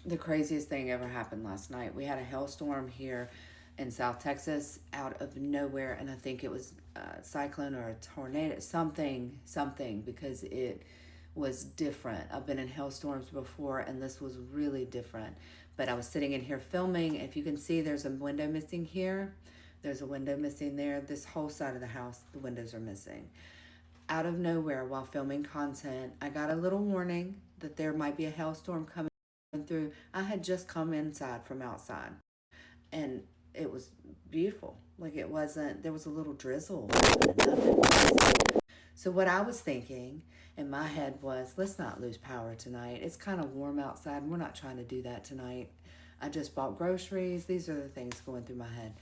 The craziest thing ever happened last night. We had a hailstorm here in South Texas out of nowhere, and I think it was a cyclone or a tornado, something, because it was different. I've been in hailstorms before, and this was really different. But I was sitting in here filming. If you can see, there's a window missing here. There's a window missing there. This whole side of the house, the windows are missing. Out of nowhere, while filming content, I got a little warning that there might be a hailstorm coming through. I had just come inside from outside, and it was beautiful. Like, it wasn't, there was a little drizzle, nothing crazy. So what I was thinking in my head was, let's not lose power tonight. It's kind of warm outside, and we're not trying to do that tonight. I just bought groceries. These are the things going through my head.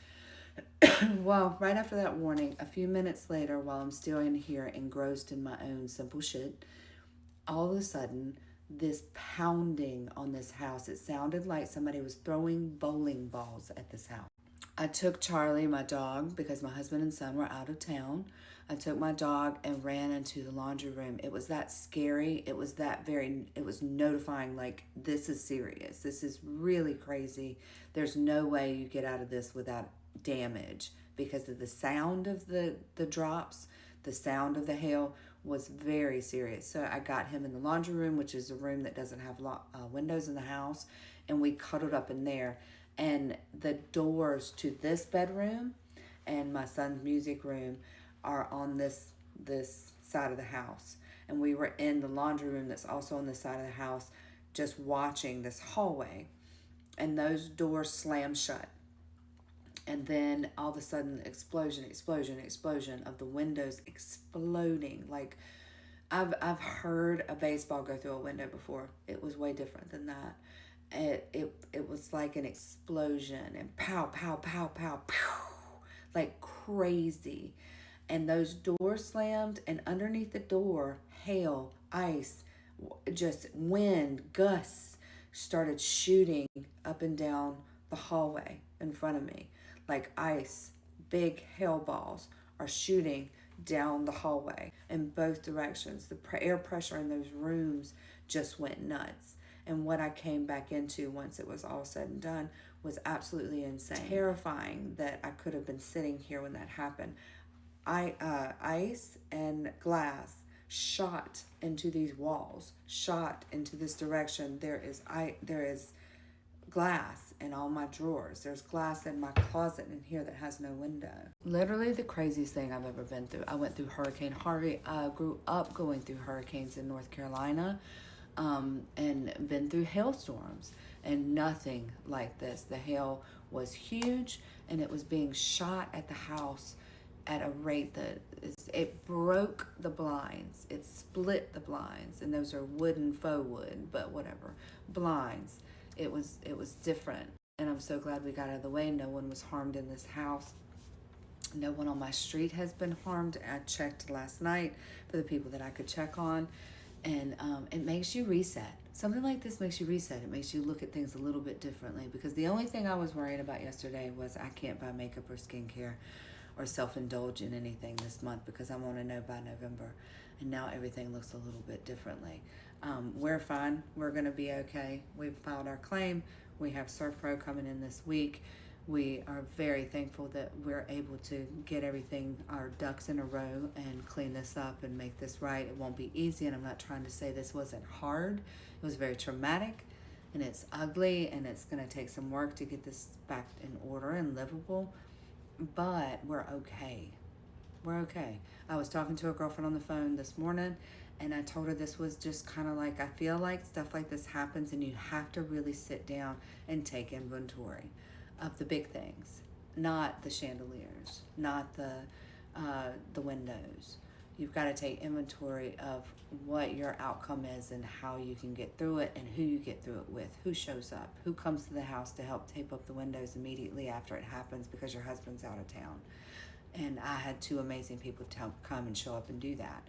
Well, right after that warning, a few minutes later, while I'm still in here engrossed in my own simple shit, all of a sudden, this pounding on this house, it sounded like somebody was throwing bowling balls at this house. I took Charlie, my dog, because my husband and son were out of town. I took my dog and ran into the laundry room. It was that scary. It was notifying, like, this is serious. This is really crazy. There's no way you get out of this without damage because of the sound of the drops, the sound of the hail was very serious. So I got him in the laundry room, which is a room that doesn't have windows in the house, and we cuddled up in there. And the doors to this bedroom and my son's music room are on this side of the house, and we were in the laundry room that's also on this side of the house, just watching this hallway, and those doors slam shut. And then all of a sudden, explosion of the windows exploding. Like, I've heard a baseball go through a window before. It was way different than that. It was like an explosion, and pow pow pow pow pow, like crazy. And those doors slammed, and underneath the door, hail, ice, just wind gusts started shooting up and down the hallway in front of me, like ice. Big hail balls are shooting down the hallway in both directions. The air pressure in those rooms just went nuts. And what I came back into once it was all said and done was absolutely insane. Terrifying that I could have been sitting here when that happened. Ice and glass shot into these walls, shot into this direction. There is glass in all my drawers. There's glass in my closet in here that has no window. Literally the craziest thing I've ever been through. I went through Hurricane Harvey. I grew up going through hurricanes in North Carolina, and been through hailstorms, and nothing like this. The hail was huge, and it was being shot at the house at a rate that it broke the blinds. It split the blinds, and those are wooden, faux wood, but whatever, blinds. It was different, and I'm so glad we got out of the way. No one was harmed in this house. No one on my street has been harmed. I checked last night for the people that I could check on, and it makes you reset. Something like this makes you reset. It makes you look at things a little bit differently, because the only thing I was worried about yesterday was I can't buy makeup or skincare or self-indulge in anything this month because I want to know by November. And now everything looks a little bit differently. We're fine. We're going to be okay. We've filed our claim. We have ServPro coming in this week. We are very thankful that we're able to get everything, our ducks in a row, and clean this up and make this right. It won't be easy, and I'm not trying to say this wasn't hard. It was very traumatic, and it's ugly, and it's going to take some work to get this back in order and livable, but we're okay. We're okay. I was talking to a girlfriend on the phone this morning, and I told her this was just kind of like, I feel like stuff like this happens, and you have to really sit down and take inventory of the big things, not the chandeliers, not the windows. You've got to take inventory of what your outcome is and how you can get through it, and who you get through it with, who shows up, who comes to the house to help tape up the windows immediately after it happens because your husband's out of town. And I had two amazing people come and show up and do that.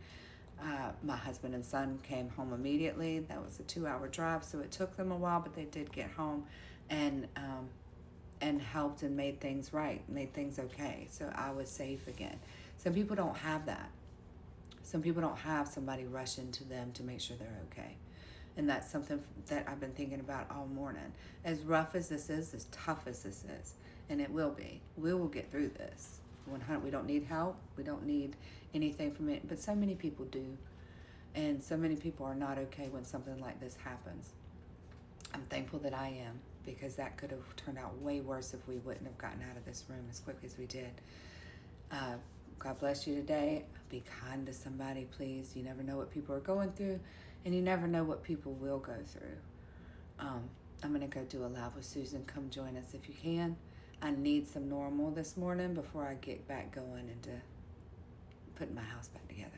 My husband and son came home immediately. That was a 2-hour drive, so it took them a while, but they did get home, and helped and made things right, made things okay. So I was safe again. Some people don't have that. Some people don't have somebody rush into them to make sure they're okay. And that's something that I've been thinking about all morning. As rough as this is, as tough as this is, and it will be, we will get through this. 100, we don't need help. We don't need anything from it. But so many people do. And so many people are not okay when something like this happens. I'm thankful that I am, because that could have turned out way worse if we wouldn't have gotten out of this room as quick as we did. God bless you today. Be kind to somebody, please. You never know what people are going through, and you never know what people will go through. I'm going to go do a live with Susan. Come join us if you can. I need some normal this morning before I get back going into putting my house back together.